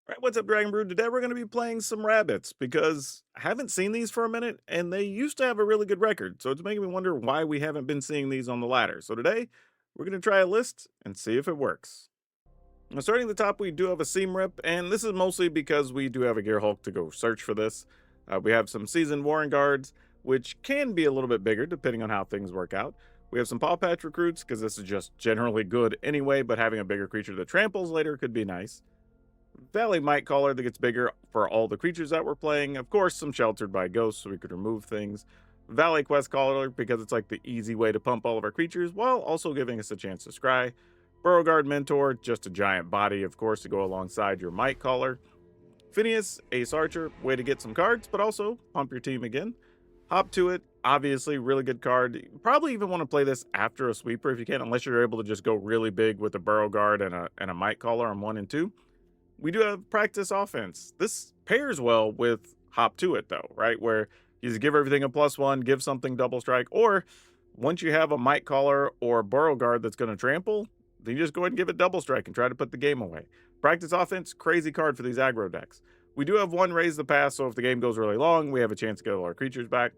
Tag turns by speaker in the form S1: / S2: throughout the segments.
S1: Right, what's up, Dragon Brood? Today we're going to be playing some rabbits because I haven't seen these for a minute and they used to have a really good record. So it's making me wonder why we haven't been seeing these on the ladder. So today we're going to try a list and see if it works. Now, starting at the top, we do have a seam rip, and this is mostly because we do have a Gear Hulk to go search for this. We have some seasoned Warren guards, which can be a little bit bigger depending on how things work out. We have some Paw Patch recruits because this is just generally good anyway, but having a bigger creature that tramples later could be nice. Valley Might Caller that gets bigger for all the creatures that we're playing. Of course, some sheltered by ghosts so we could remove things. Valley Quest Caller because it's like the easy way to pump all of our creatures while also giving us a chance to scry. Burrowguard Mentor, just a giant body, of course, to go alongside your Might Caller. Phineas, Ace Archer, way to get some cards, but also pump your team again. Hop to it, obviously, really good card. You probably even want to play this after a sweeper if you can, unless you're able to just go really big with a Burrowguard and a Might Caller on 1 and 2. We do have practice offense. This pairs well with hop to it though, right? Where you just give everything a +1, give something double strike, or once you have a Might Caller or a Burrow Guard that's going to trample, then you just go ahead and give it double strike and try to put the game away. Practice offense, crazy card for these aggro decks. We do have one raise the pass, so if the game goes really long, we have a chance to get all our creatures back.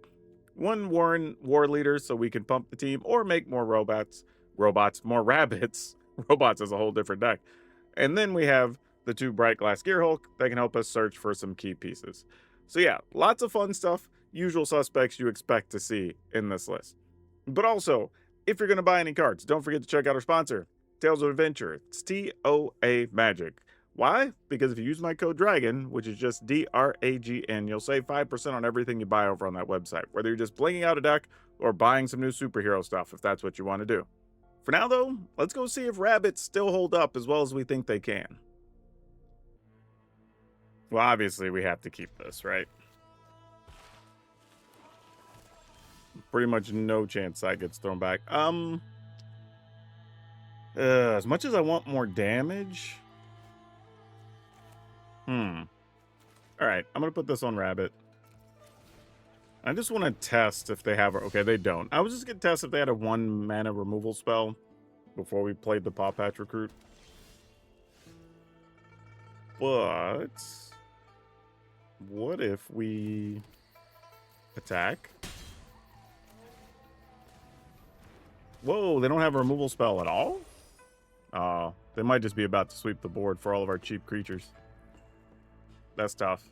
S1: One Warren War Leader, so we can pump the team or make more more rabbits. Robots is a whole different deck. And then we have the 2 Bright Glass Gear Hulk that can help us search for some key pieces. So yeah, lots of fun stuff, usual suspects you expect to see in this list. But also, if you're going to buy any cards, don't forget to check out our sponsor, Tales of Adventure. It's TOA Magic. Why? Because if you use my code DRAGON, which is just DRAGN, you'll save 5% on everything you buy over on that website, whether you're just blinging out a deck or buying some new superhero stuff, if that's what you want to do. For now, though, let's go see if rabbits still hold up as well as we think they can. Well, obviously, we have to keep this, right? Pretty much no chance that gets thrown back. As much as I want more damage. All right, I'm going to put this on Rabbit. I just want to test if they have... Okay, they don't. I was just going to test if they had a 1 mana removal spell before we played the Paw Patch Recruit. But... what if we attack? Whoa, they don't have a removal spell at all? They might just be about to sweep the board for all of our cheap creatures. That's tough.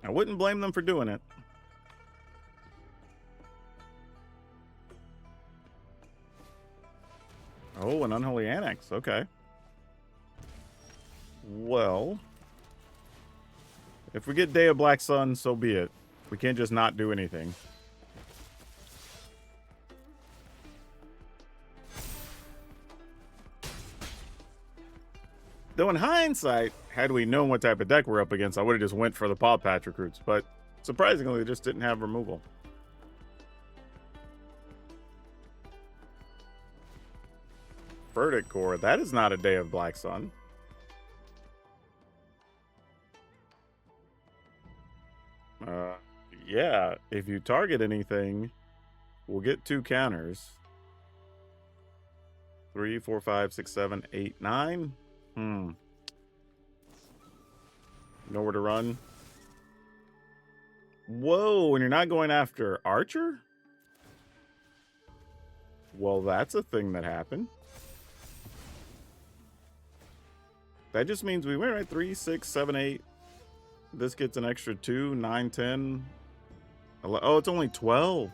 S1: I wouldn't blame them for doing it. Oh, an Unholy Annex. Okay. Well, if we get Day of Black Sun, so be it. We can't just not do anything. Though in hindsight, had we known what type of deck we're up against, I would have just went for the Paw Patch recruits. But surprisingly, they just didn't have removal. Verdict Core. That is not a Day of Black Sun. Yeah, if you target anything, we'll get 2 counters. 3, 4, 5, 6, 7, 8, 9. Nowhere to run. Whoa, and you're not going after Archer? Well, that's a thing that happened. That just means we went, right? 3, 6, 7, 8. This gets an extra 2, 9, 10. 11. Oh, it's only 12.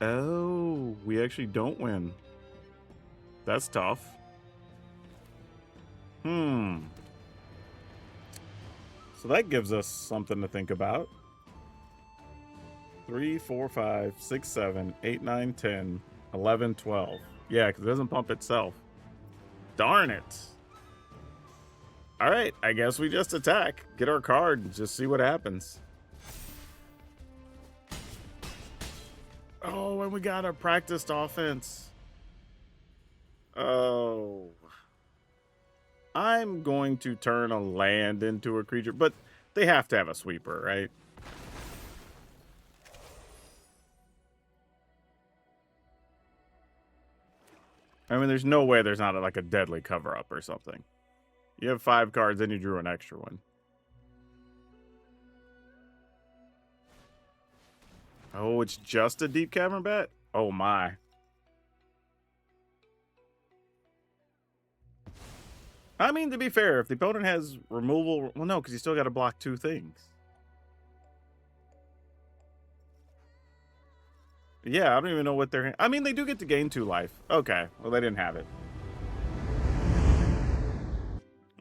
S1: Oh, we actually don't win. That's tough. So that gives us something to think about. 3, 4, 5, 6, 7, 8, 9, 10, 11, 12. Yeah, because it doesn't pump itself. Darn it. All right, I guess we just attack. Get our card and just see what happens. Oh, and we got a practiced offense. Oh. I'm going to turn a land into a creature, but they have to have a sweeper, right? I mean, there's no way there's not like a deadly cover-up or something. You have 5 cards, then you drew an extra one. Oh, it's just a Deep Cavern Bat? Oh my. I mean, to be fair, if the opponent has removal... Well, no, because you still got to block 2 things. Yeah, I don't even know what they're... I mean, they do get to gain 2 life. Okay, well, they didn't have it.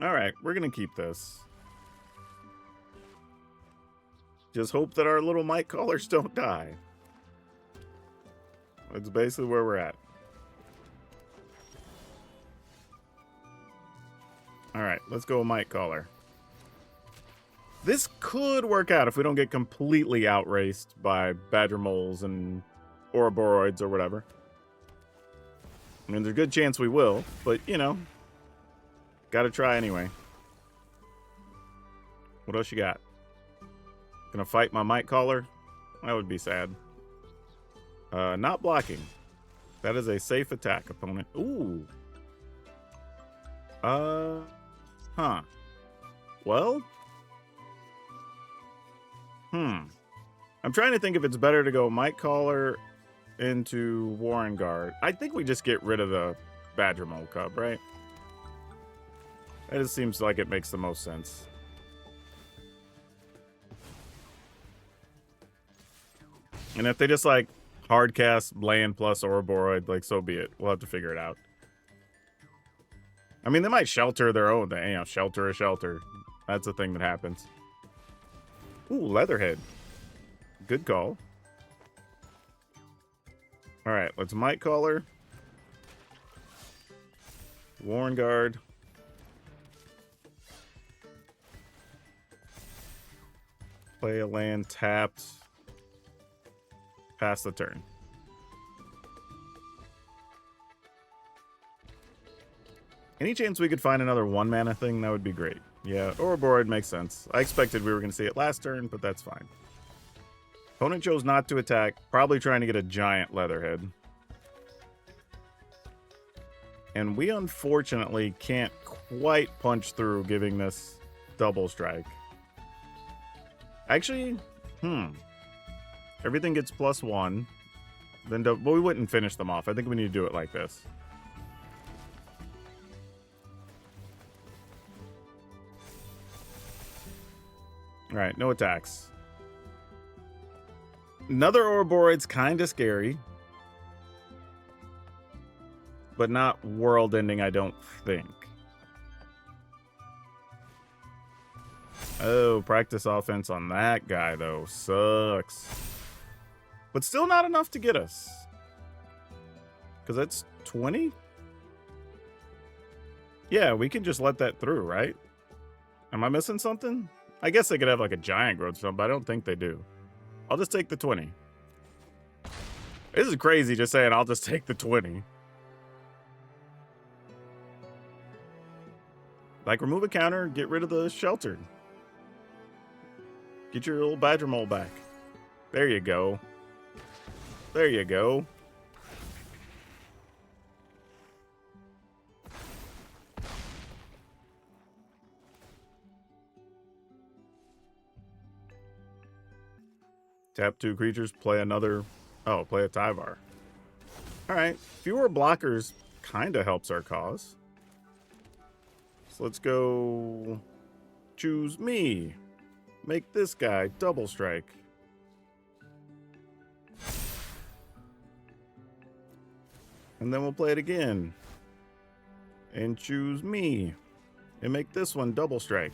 S1: Alright, we're going to keep this. Just hope that our little mic callers don't die. That's basically where we're at. Alright, let's go mic caller. This could work out if we don't get completely outraced by Badger Moles and Ouroboros or whatever. I mean, there's a good chance we will, but, you know, gotta try anyway. What else you got? Gonna fight my mic caller? That would be sad. Not blocking. That is a safe attack, opponent. Ooh. Huh. Well? I'm trying to think if it's better to go mic caller into Warren Guard. I think we just get rid of the Badger Mole Cub, right? That just seems like it makes the most sense. And if they just like hard cast land plus Ouroboros, like so be it. We'll have to figure it out. I mean, they might shelter their own thing, you know, shelter a shelter. That's a thing that happens. Ooh, Leatherhead. Good call. All right, let's mic caller. Warren Guard. Play a land tapped. Pass the turn. Any chance we could find another 1-mana thing? That would be great. Yeah, Ouroboros makes sense. I expected we were going to see it last turn, but that's fine. Opponent chose not to attack, probably trying to get a giant Leatherhead. And we unfortunately can't quite punch through giving this double strike. Actually, everything gets +1. Then, but we wouldn't finish them off. I think we need to do it like this. All right, no attacks. Another Ouroboros, kind of scary. But not world-ending, I don't think. Oh, practice offense on that guy, though. Sucks. But still not enough to get us. Because that's 20? Yeah, we can just let that through, right? Am I missing something? I guess they could have like a giant growth or something, but I don't think they do. I'll just take the 20. This is crazy just saying I'll just take the 20. Like, remove a counter, get rid of the shelter. Get your little Badger Mole back. There you go. There you go. Tap 2 creatures, play another... Oh, play a Tyvar. Alright, fewer blockers kind of helps our cause. So let's go... Choose me. Make this guy double strike. And then we'll play it again. And choose me. And make this one double strike.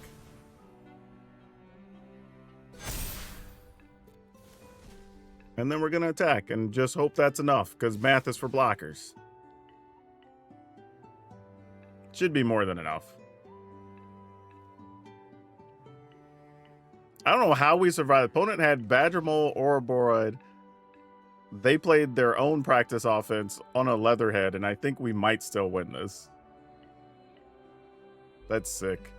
S1: And then we're going to attack and just hope that's enough, because math is for blockers. Should be more than enough. I don't know how we survived. The opponent had Badger Mole, Ouroboros. They played their own practice offense on a Leatherhead, and I think we might still win this. That's sick.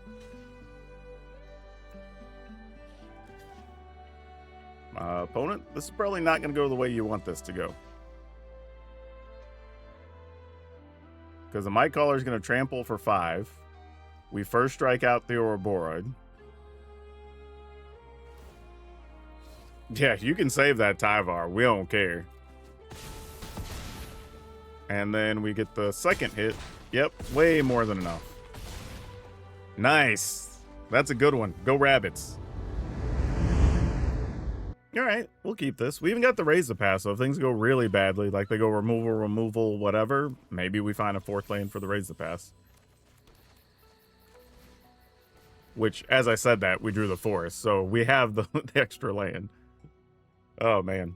S1: Opponent, this is probably not going to go the way you want this to go. Because the Might Caller is going to trample for 5. We first strike out the Ouroboros. Yeah, you can save that Tyvar. We don't care. And then we get the second hit. Yep, way more than enough. Nice. That's a good one. Go Rabbits. All right, we'll keep this. We even got the Raise the Pass, so if things go really badly, like they go removal, whatever, maybe we find a 4th land for the Raise the Pass. Which, as I said that, we drew the forest, so we have the extra land. Oh, man.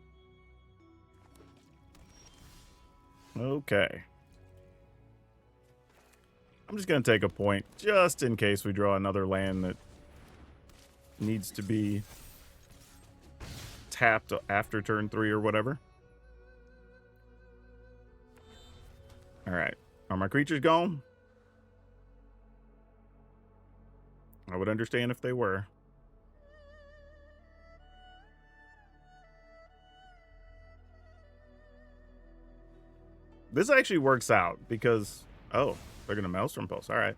S1: Okay. I'm just going to take a point, just in case we draw another land that needs to be tapped after turn 3 or whatever. Alright. Are my creatures gone? I would understand if they were. This actually works out because... Oh, they're going to Maelstrom Pulse. Alright.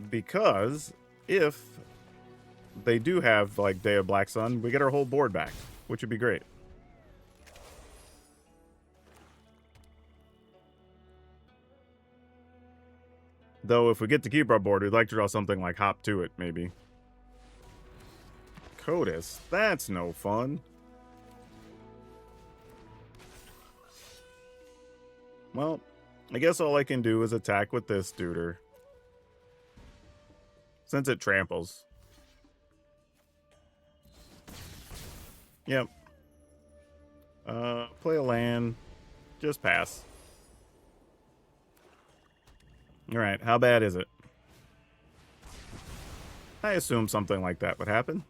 S1: Because if they do have, like, Day of Black Sun, we get our whole board back, which would be great. Though, if we get to keep our board, we'd like to draw something like Hop to it, maybe. Kotis. That's no fun. Well, I guess all I can do is attack with this duder. Since it tramples. Yep. Play a land. Just pass. Alright, how bad is it? I assume something like that would happen.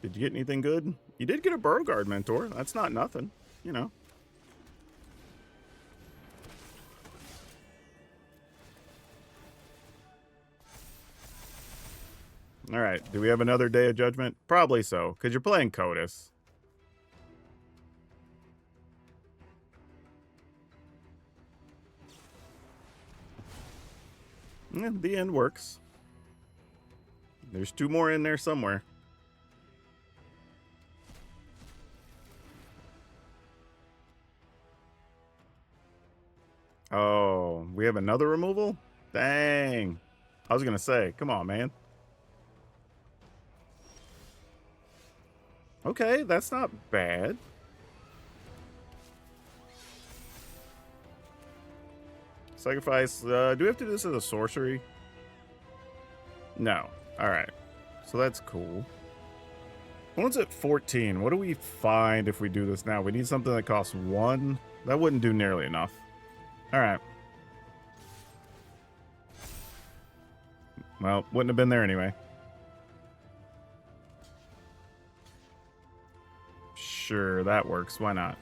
S1: Did you get anything good? You did get a Beauregard Mentor. That's not nothing, you know. Alright, do we have another Day of Judgment? Probably so, because you're playing Kotis. Yeah, the end works. There's 2 more in there somewhere. Oh, we have another removal? Dang. I was going to say, come on, man. Okay, that's not bad. Sacrifice. Do we have to do this as a sorcery? No. Alright. So that's cool. One's at 14. What do we find if we do this now? We need something that costs 1. That wouldn't do nearly enough. Alright. Well, wouldn't have been there anyway. Sure, that works. Why not?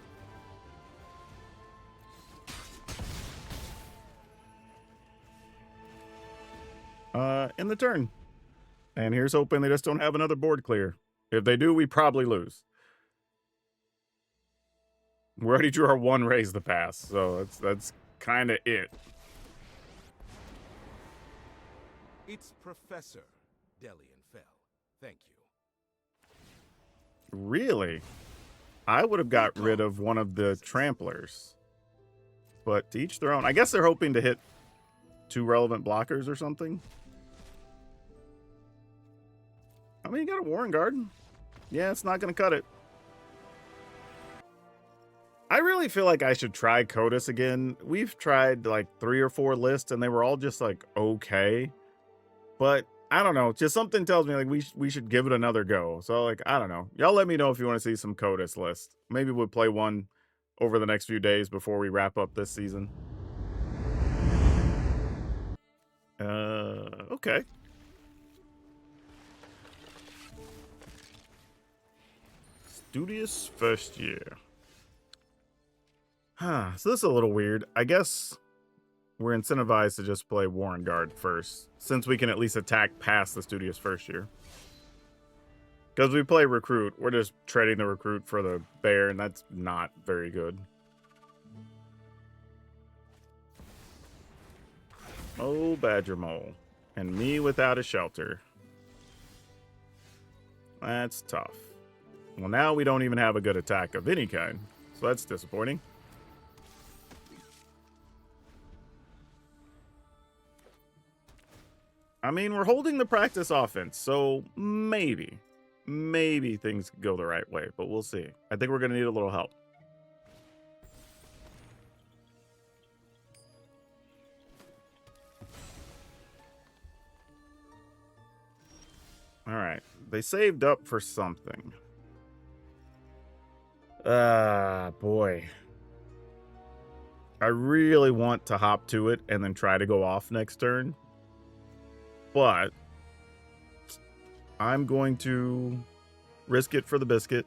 S1: In the turn. And here's hoping they just don't have another board clear. If they do, we probably lose. We already drew our 1 Raise the Pass, so that's kind of it.
S2: It's Professor Delian Fell. Thank you.
S1: Really? I would have got rid of one of the Tramplers. But to each their own. I guess they're hoping to hit 2 relevant blockers or something. I mean, you got a Warren Garden. Yeah, it's not going to cut it. I really feel like I should try Kotis again. We've tried like 3 or 4 lists, and they were all just like okay. But I don't know. Just something tells me like we should give it another go. So like I don't know. Y'all let me know if you want to see some Kotis lists. Maybe we'll play one over the next few days before we wrap up this season. Okay. Studious first year. Huh. So this is a little weird. I guess we're incentivized to just play Warren Guard first, since we can at least attack past the Studious first year. Because we play recruit, we're just trading the recruit for the bear, and that's not very good. Oh, Badger Mole. And me without a shelter. That's tough. Well, now we don't even have a good attack of any kind, so that's disappointing. I mean, we're holding the practice offense, so maybe things go the right way, but we'll see. I think we're going to need a little help. All right. They saved up for something. Boy. I really want to hop to it and then try to go off next turn. But I'm going to risk it for the biscuit.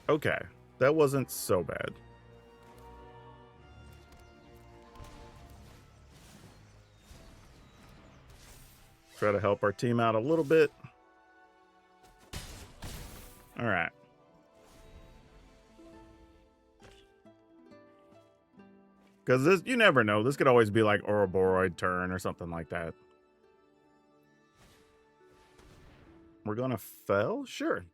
S1: Okay. That wasn't so bad. Try to help our team out a little bit. All right. Because this, you never know. This could always be like Ouroboros turn or something like that. We're going to fell? Sure.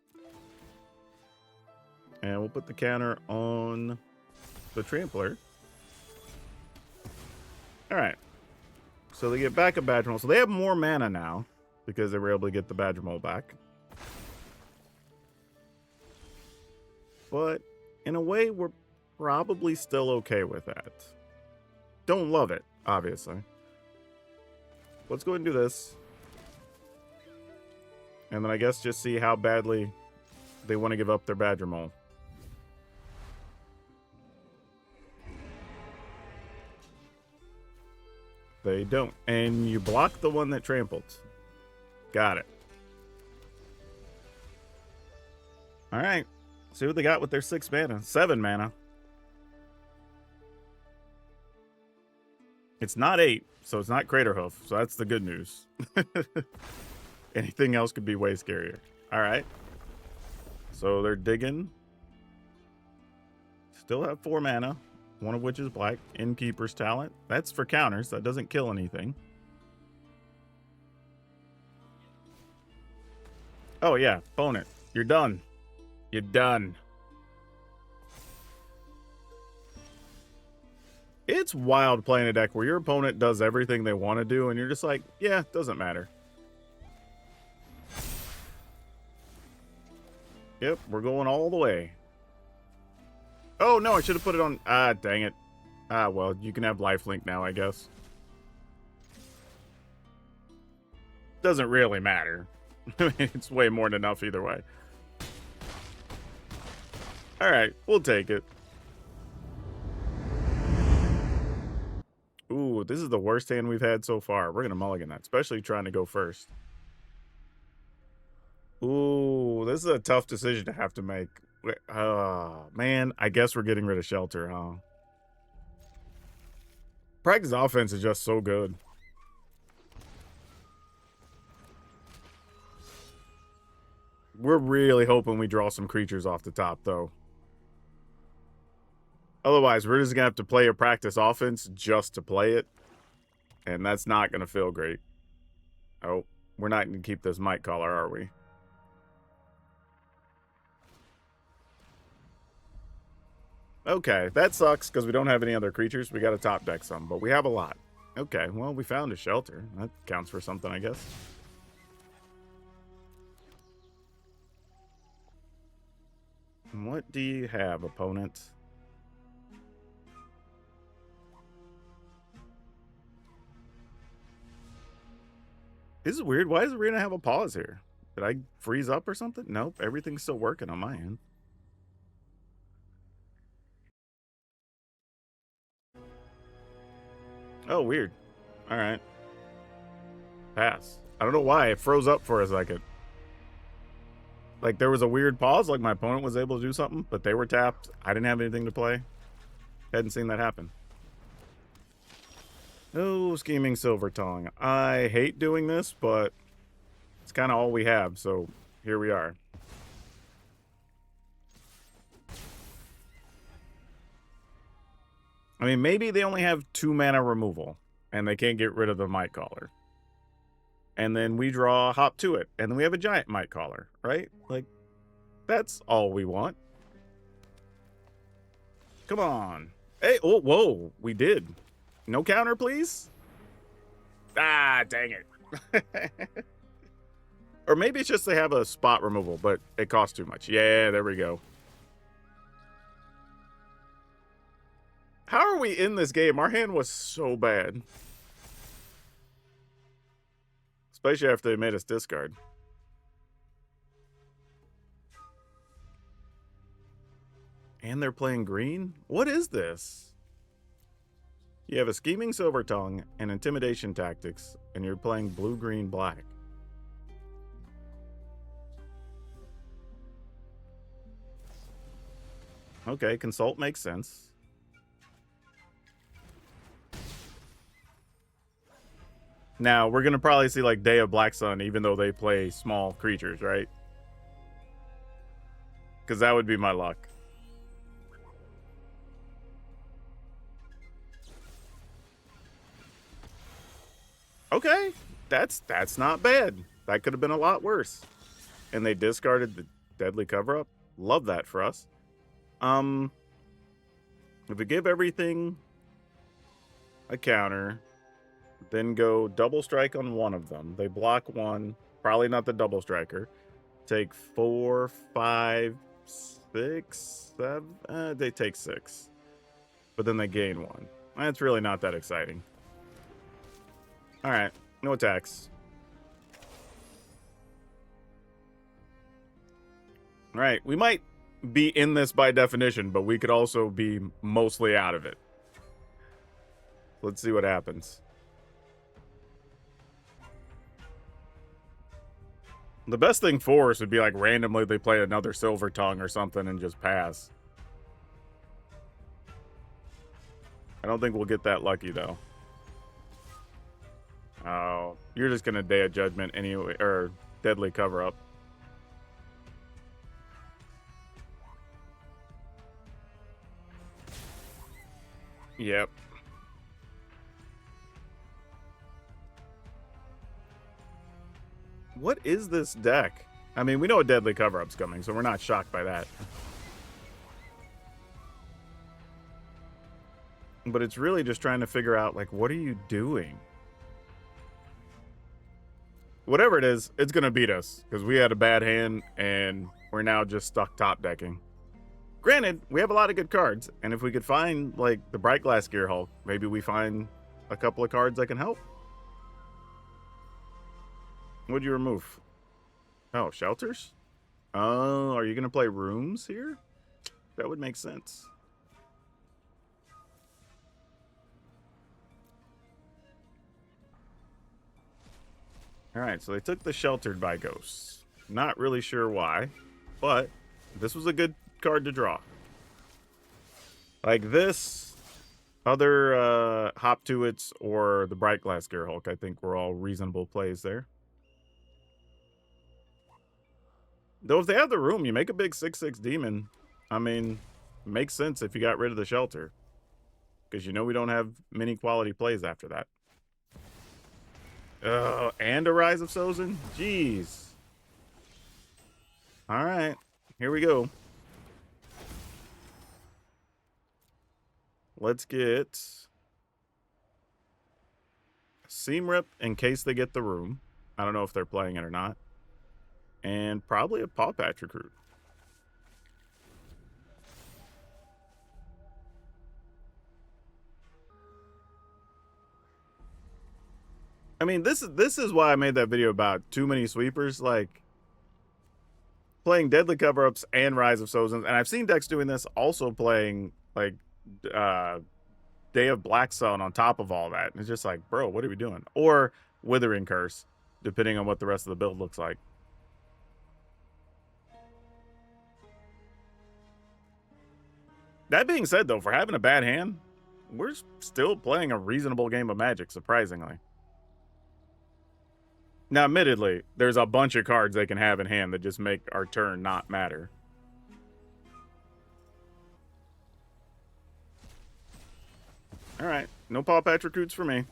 S1: And we'll put the counter on the trampler. All right. So they get back a Badger Mole. So they have more mana now because they were able to get the Badger Mole back. But in a way, we're probably still okay with that. Don't love it, obviously. Let's go ahead and do this. And then I guess just see how badly they want to give up their Badger Mole. They don't. And you block the one that trampled. Got it. All right. See what they got with their 6 mana. 7 mana. It's not 8, so it's not Craterhoof. So that's the good news. Anything else could be way scarier. All right. So they're digging. Still have 4 mana. One of which is black. Innkeeper's Talent. That's for counters. That doesn't kill anything. Oh, yeah. Opponent. You're done. You're done. It's wild playing a deck where your opponent does everything they want to do, and you're just like, yeah, doesn't matter. Yep, we're going all the way. Oh, no, I should have put it on... Ah, dang it. Ah, well, you can have lifelink now, I guess. Doesn't really matter. It's way more than enough either way. Alright, we'll take it. Ooh, this is the worst hand we've had so far. We're going to mulligan that, especially trying to go first. Ooh, this is a tough decision to have to make. Oh, man, I guess we're getting rid of shelter, huh? Practice offense is just so good. We're really hoping we draw some creatures off the top, though. Otherwise, we're just going to have to play a practice offense just to play it. And that's not going to feel great. Oh, we're not going to keep this Might Caller, are we? Okay, that sucks because we don't have any other creatures. We got to top deck some, but we have a lot. Okay, well, we found a shelter. That counts for something, I guess. What do you have, opponent? This is weird. Why does Arena have a pause here? Did I freeze up or something? Nope, everything's still working on my end. Oh, weird. All right. Pass. I don't know why. It froze up for a second. Like, there was a weird pause. Like, my opponent was able to do something, but they were tapped. I didn't have anything to play. Hadn't seen that happen. Oh, Scheming Silver Tongue. I hate doing this, but It's kind of all we have, so here we are. I mean, maybe they only have 2 mana removal, and they can't get rid of the Might Caller. And then we draw Hop to it, and then we have a giant Might Caller, right? Like, that's all we want. Come on. Hey, oh, whoa, we did. No counter, please? Ah, dang it. Or maybe it's just they have a spot removal, but it costs too much. Yeah, there we go. How are we in this game? Our hand was so bad. Especially after they made us discard. And they're playing green? What is this? You have a Scheming Silver Tongue and Intimidation Tactics, and you're playing blue, green, black. Okay, Consult makes sense. Now, we're going to probably see like Day of Black Sun, even though they play small creatures, right? Because that would be my luck. Okay, that's not bad. That could have been a lot worse. And they discarded the Deadly Cover-Up. Love that for us. If we give everything a counter, then go double strike on one of them. They block one, probably not the double striker. Take 4, 5, 6, 7. They take 6, but then they gain 1. That's really not that exciting. All right, no attacks. All right, we might be in this by definition, but we could also be mostly out of it. Let's see what happens. The best thing for us would be like randomly they play another Silver Tongue or something and just pass. I don't think we'll get that lucky though. Oh, you're just gonna Day of Judgment anyway, or Deadly Cover-Up. Yep. What is this deck? I mean, we know a Deadly Cover-Up's coming, so we're not shocked by that. But it's really just trying to figure out, like, what are you doing? Whatever it is, it's going to beat us, because we had a bad hand, and we're now just stuck top decking. Granted, we have a lot of good cards, and if we could find, like, the Bright Glass Gear Hulk, maybe we find a couple of cards that can help. What'd you remove? Oh, shelters? Oh, are you going to play rooms here? That would make sense. All right, so they took the Sheltered by Ghosts. Not really sure why, but this was a good card to draw. Like this, other Hop to It's, or the Bright Glass Gear Hulk, I think were all reasonable plays there. Though if they have the room, you make a big 6/6 demon. I mean, makes sense if you got rid of the Shelter. Because you know we don't have many quality plays after that. And a Rise of Sozin? Jeez. Alright, here we go. Let's get Seam Rip in case they get the room. I don't know if they're playing it or not. And probably a Paw Patch Recruit. I mean, this is why I made that video about too many sweepers. Like, playing Deadly Cover-Ups and Rise of Sozins. And I've seen decks doing this, also playing, like, Day of Black Sun on top of all that. And it's just like, bro, what are we doing? Or Withering Curse, depending on what the rest of the build looks like. That being said, though, for having a bad hand, we're still playing a reasonable game of Magic, surprisingly. Now, admittedly, there's a bunch of cards they can have in hand that just make our turn not matter. All right, no Paw Patch recruits for me.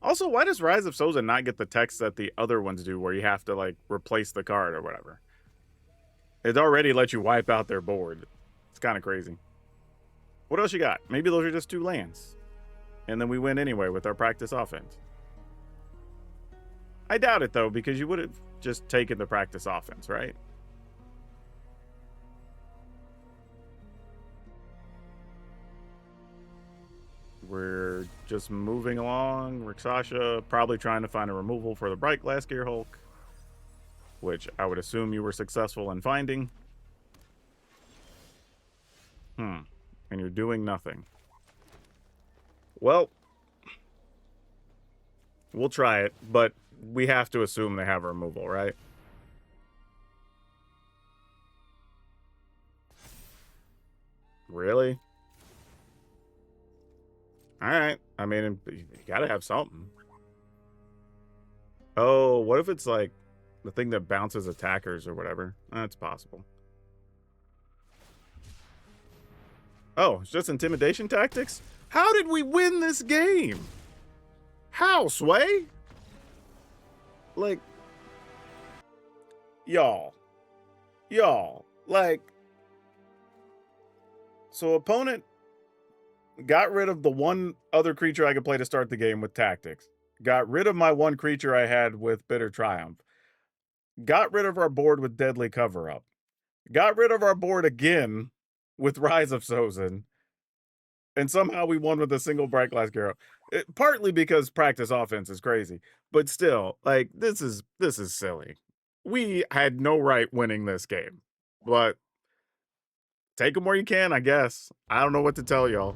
S1: Also, why does Rise of Soza not get the text that the other ones do where you have to, like, replace the card or whatever? It already lets you wipe out their board. It's kind of crazy. What else you got? Maybe those are just 2 lands. And then we win anyway with our practice offense. I doubt it, though, because you would have just taken the practice offense, right? We're just moving along. Rixasha probably trying to find a removal for the Bright Glass Gear Hulk, which I would assume you were successful in finding. And you're doing nothing. Well, we'll try it, but we have to assume they have a removal, right? Really? All right. I mean, you gotta have something. Oh, what if it's like the thing that bounces attackers or whatever? That's possible. Oh, it's just intimidation tactics? How did we win this game? How, Sway? Like, y'all, like, so opponent got rid of the one other creature I could play to start the game with tactics. Got rid of my one creature I had with Bitter Triumph. Got rid of our board with Deadly Cover Up. Got rid of our board again with Rise of Sozin. And somehow we won with a single Bright Glass Garrow. Partly because practice offense is crazy. But still, like, this is silly. We had no right winning this game. But take them where you can, I guess. I don't know what to tell y'all.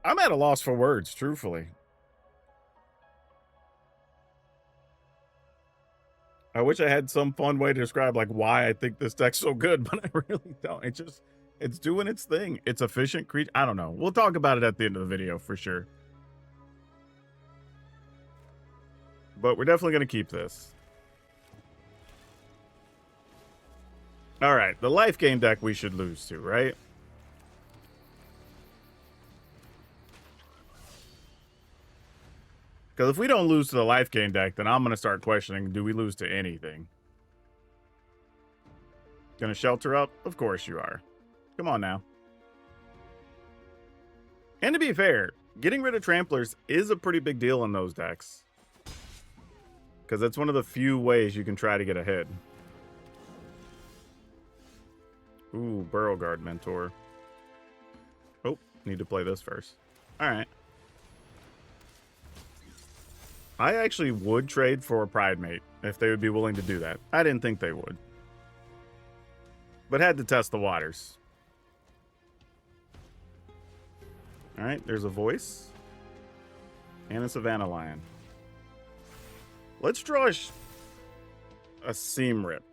S1: I'm at a loss for words, truthfully. I wish I had some fun way to describe like why I think this deck's so good, but I really don't. It's doing its thing. It's efficient creature. I don't know. We'll talk about it at the end of the video for sure. But we're definitely going to keep this. All right, the life gain deck we should lose to, right? Because if we don't lose to the life gain deck, then I'm going to start questioning, do we lose to anything? Gonna shelter up? Of course you are. Come on now. And to be fair, getting rid of Tramplers is a pretty big deal in those decks. Because that's one of the few ways you can try to get ahead. Ooh, Burrow Guard Mentor. Oh, need to play this first. Alright. I actually would trade for a Pride Mate if they would be willing to do that. I didn't think they would. But had to test the waters. Alright, there's a Voice. And a Savannah Lion. Let's draw a Seam Rip.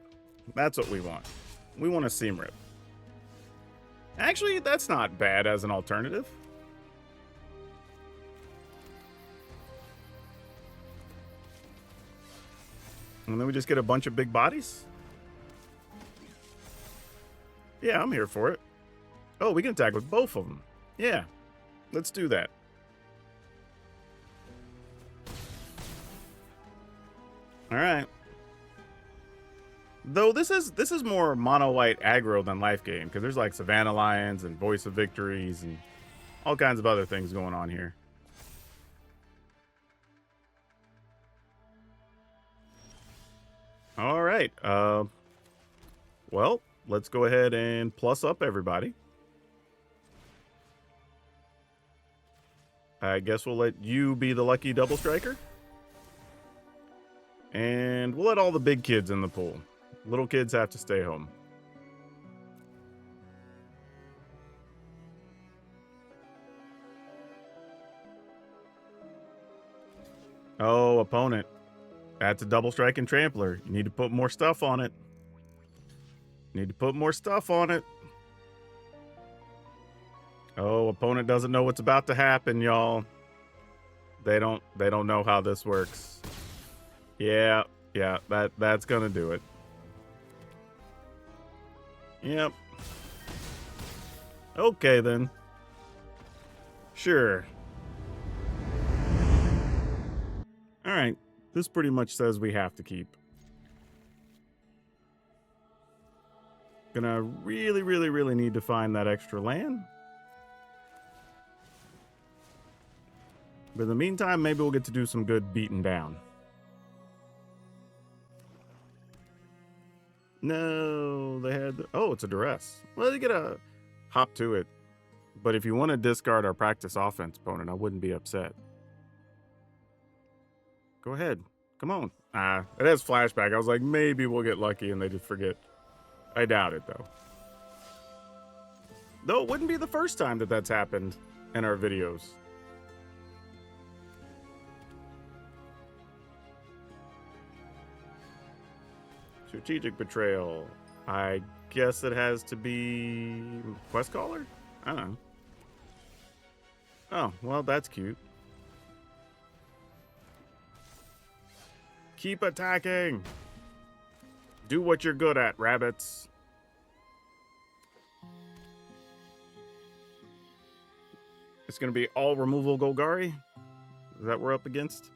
S1: That's what we want. We want a Seam Rip. Actually, that's not bad as an alternative. And then we just get a bunch of big bodies? Yeah, I'm here for it. Oh, we can attack with both of them. Yeah, let's do that. All right. Though this is more mono-white aggro than life gain, because there's like Savannah Lions and Voice of Victories and all kinds of other things going on here. All right. Well, let's go ahead and plus up everybody. I guess we'll let you be the lucky double striker. And we'll let all the big kids in the pool. Little kids have to stay home. Oh, opponent. That's a double strike and trampler. You need to put more stuff on it. Need to put more stuff on it. Oh, opponent doesn't know what's about to happen, y'all. They don't know how this works. Yeah, that's gonna do it. Yep. Okay then. Sure. Alright. This pretty much says we have to keep. Gonna really need to find that extra land. But in the meantime, maybe we'll get to do some good beating down. No, they had... Oh, it's a duress. Well, you get a hop to it. But if you want to discard our practice offense opponent, I wouldn't be upset. Go ahead. Come on. It has flashback. I was like, maybe we'll get lucky and they just forget. I doubt it, though. Though it wouldn't be the first time that that's happened in our videos. Strategic Betrayal. I guess it has to be Quest Caller? I don't know. Oh, well, that's cute. Keep attacking. Do what you're good at, rabbits. It's going to be all removal Golgari? Is that what we're up against?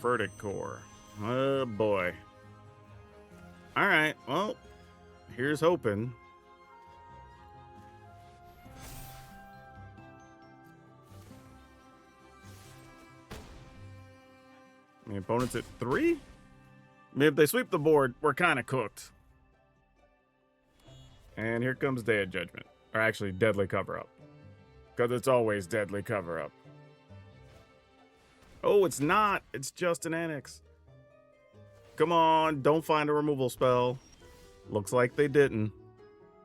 S1: Verdict Core. Oh boy. Alright, well, here's hoping. My opponent's at 3? I mean, if they sweep the board, we're kind of cooked. And here comes Day of Judgment. Or actually, Deadly Cover-Up. Because it's always Deadly Cover-Up. Oh, it's not. It's just an Annex. Come on, don't find a removal spell. Looks like they didn't.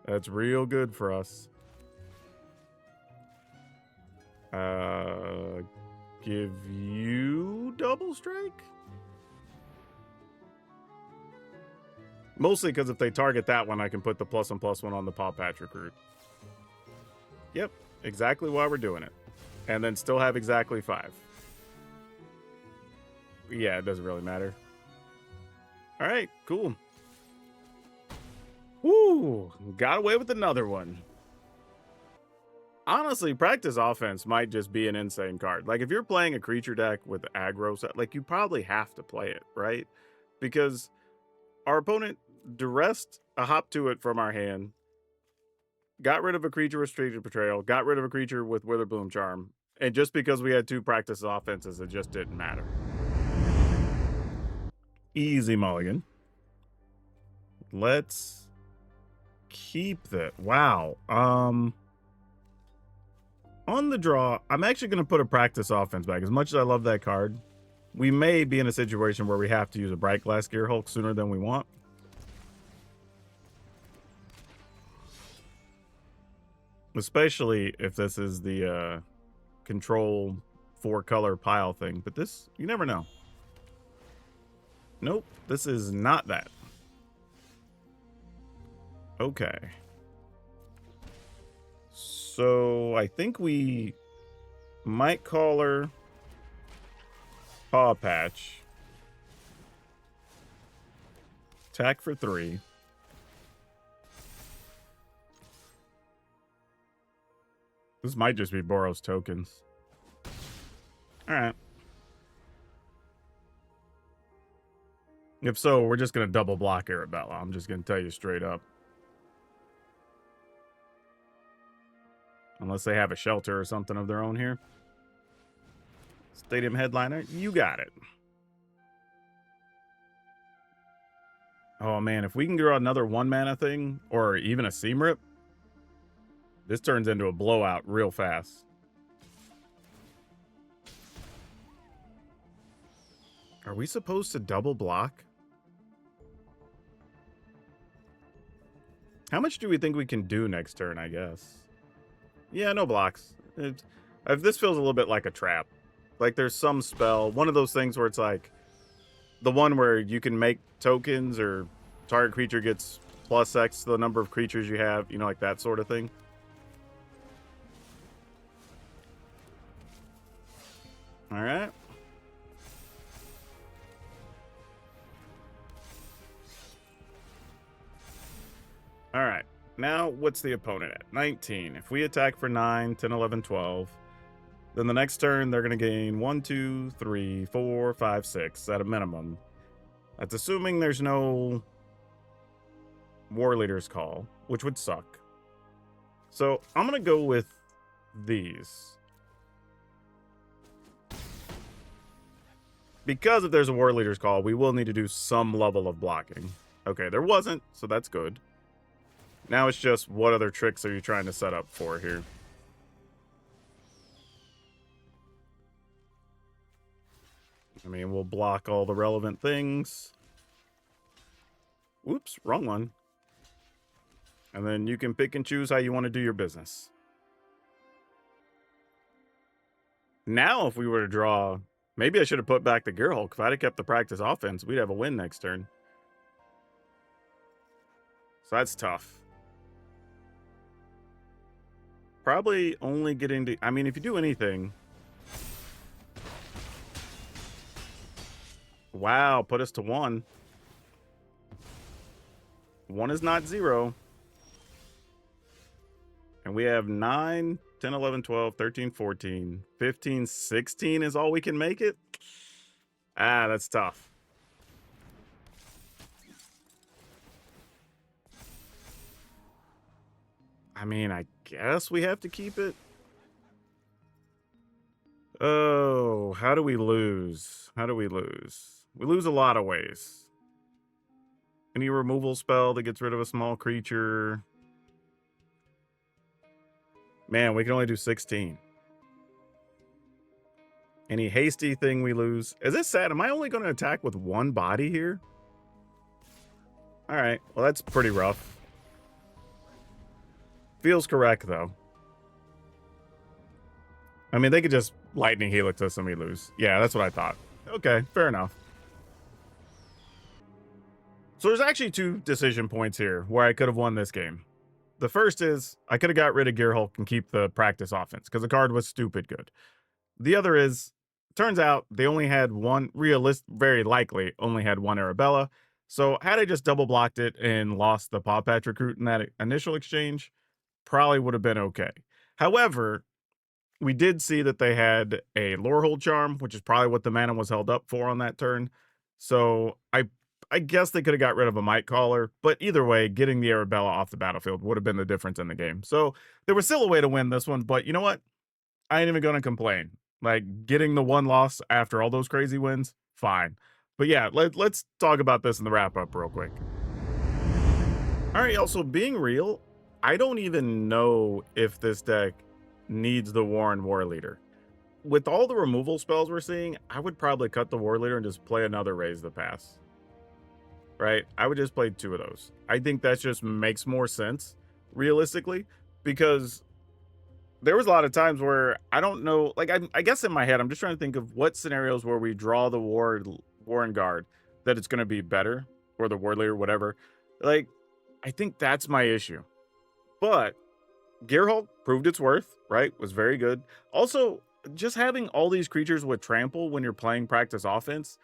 S1: That's real good for us. Give you double strike? Mostly because if they target that one, I can put the +1/+1 on the Paw Patch Recruit. Yep, exactly why we're doing it. And then still have exactly 5. Yeah, it doesn't really matter. All right, cool. Woo! Got away with another one. Honestly, practice offense might just be an insane card. Like, if you're playing a creature deck with aggro set, like, you probably have to play it, right? Because our opponent duressed a hop to it from our hand, got rid of a creature with Strategic Betrayal, got rid of a creature with Witherbloom Charm, and just because we had 2 practice offenses, it just didn't matter. Easy mulligan. Let's keep that. Wow. On the draw, I'm actually going to put a practice offense back. As much as I love that card, we may be in a situation where we have to use a Bright Glass Gear Hulk sooner than we want. Especially if this is the control 4-color pile thing. But this, you never know. Nope, this is not that. Okay. So I think we might call her Paw Patch. Attack for 3. This might just be Boros Tokens. Alright. If so, we're just going to double block Arabella. I'm just going to tell you straight up. Unless they have a shelter or something of their own here. Stadium Headliner, you got it. Oh man, if we can draw another 1-mana thing, or even a Seam Rip, this turns into a blowout real fast. Are we supposed to double block? How much do we think we can do next turn, I guess? Yeah, no blocks. This feels a little bit like a trap. Like there's some spell, one of those things where it's like the one where you can make tokens or target creature gets plus X to the number of creatures you have, you know, like that sort of thing. All right. All right. Now, what's the opponent at? 19. If we attack for 9, 10, 11, 12, then the next turn they're going to gain 1, 2, 3, 4, 5, 6 at a minimum. That's assuming there's no War Leader's Call, which would suck. So I'm going to go with these. Because if there's a War Leader's Call, we will need to do some level of blocking. Okay, there wasn't, so that's good. Now it's just, what other tricks are you trying to set up for here? I mean, we'll block all the relevant things. Oops, wrong one. And then you can pick and choose how you want to do your business. Now, if we were to draw, maybe I should have put back the Gearhulk. If I'd have kept the practice offense, we'd have a win next turn. So that's tough. Probably only getting to, I mean, if you do anything. Wow, put us to 1. 1 is not 0. And we have 9, 10, 11, 12, 13, 14, 15, 16 is all we can make it. Ah, that's tough. I mean, I guess we have to keep it. Oh, how do we lose? How do we lose? We lose a lot of ways. Any removal spell that gets rid of a small creature. Man, we can only do 16. Any hasty thing we lose. Is this sad? Am I only going to attack with 1 body here? All right. Well, that's pretty rough. Feels correct, though. I mean, they could just Lightning Helix us and we lose. Yeah, that's what I thought. Okay, fair enough. So there's actually 2 decision points here where I could have won this game. The first is I could have got rid of Gearhulk and keep the practice offense because the card was stupid good. The other is, turns out they only had one, very likely only had one Arabella. So had I just double blocked it and lost the Paw Patch Recruit in that initial exchange, probably would have been okay. However, we did see that they had a Lorehold Charm, which is probably what the mana was held up for on that turn. So I guess they could have got rid of a Might Caller, but either way, getting the Arabella off the battlefield would have been the difference in the game. So there was still a way to win this one, but you know what? I ain't even going to complain. Like, getting the 1 loss after all those crazy wins, fine. But yeah, let's talk about this in the wrap-up real quick. All right, y'all, so being real, I don't even know if this deck needs the Warren War Leader. With all the removal spells we're seeing, I would probably cut the War Leader and just play another Raise the Pass. Right? I would just play 2 of those. I think that just makes more sense, realistically, because there was a lot of times where I don't know, like, I guess in my head, I'm just trying to think of what scenarios where we draw the Warren Guard that it's going to be better, or the War Leader, whatever. Like, I think that's my issue. But Gearhulk proved its worth, right? Was very good. Also, just having all these creatures with trample when you're playing practice offense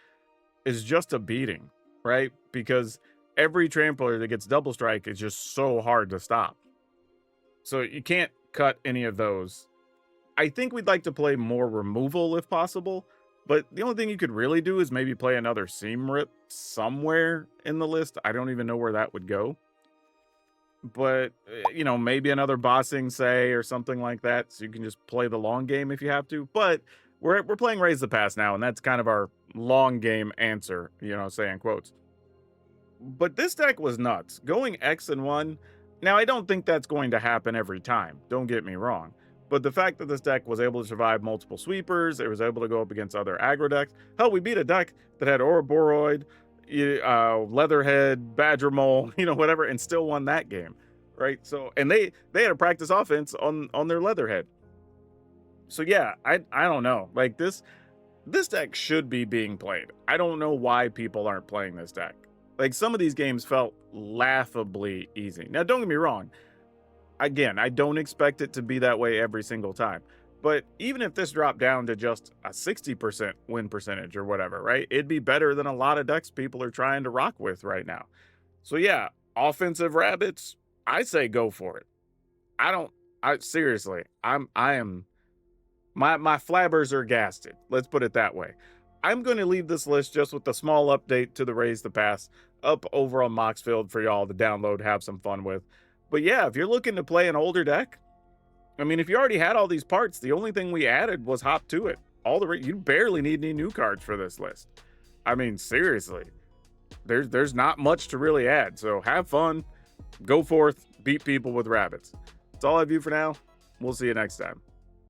S1: is just a beating, right? Because every trampler that gets double strike is just so hard to stop. So you can't cut any of those. I think we'd like to play more removal if possible, but the only thing you could really do is maybe play another Seam Rip somewhere in the list. I don't even know where that would go. But, you know, maybe another Bossing Say or something like that, so you can just play the long game if you have to. But we're playing Raise the Pass now, and that's kind of our long game answer, you know, saying quotes. But this deck was nuts. Going X and 1, now I don't think that's going to happen every time, don't get me wrong. But the fact that this deck was able to survive multiple sweepers, it was able to go up against other aggro decks. Hell, we beat a deck that had Ouroboros, Leatherhead, Badger Mole, you know, whatever, and still won that game, right? So, and they had a practice offense on their Leatherhead. So yeah, I don't know. Like, this deck should be being played. I don't know why people aren't playing this deck. Like, some of these games felt laughably easy. Now, don't get me wrong. Again, I don't expect it to be that way every single time. But even if this dropped down to just a 60% win percentage or whatever, right? It'd be better than a lot of decks people are trying to rock with right now. So yeah, offensive rabbits, I say go for it. I seriously, I am my flabbers are gasted. Let's put it that way. I'm going to leave this list just with a small update to the Raise the Pass up over on Moxfield for y'all to download, have some fun with. But yeah, if you're looking to play an older deck, I mean, if you already had all these parts, the only thing we added was Hop to It. You barely need any new cards for this list. I mean, seriously, there's not much to really add. So have fun, go forth, beat people with rabbits. That's all I have you for now. We'll see you next time.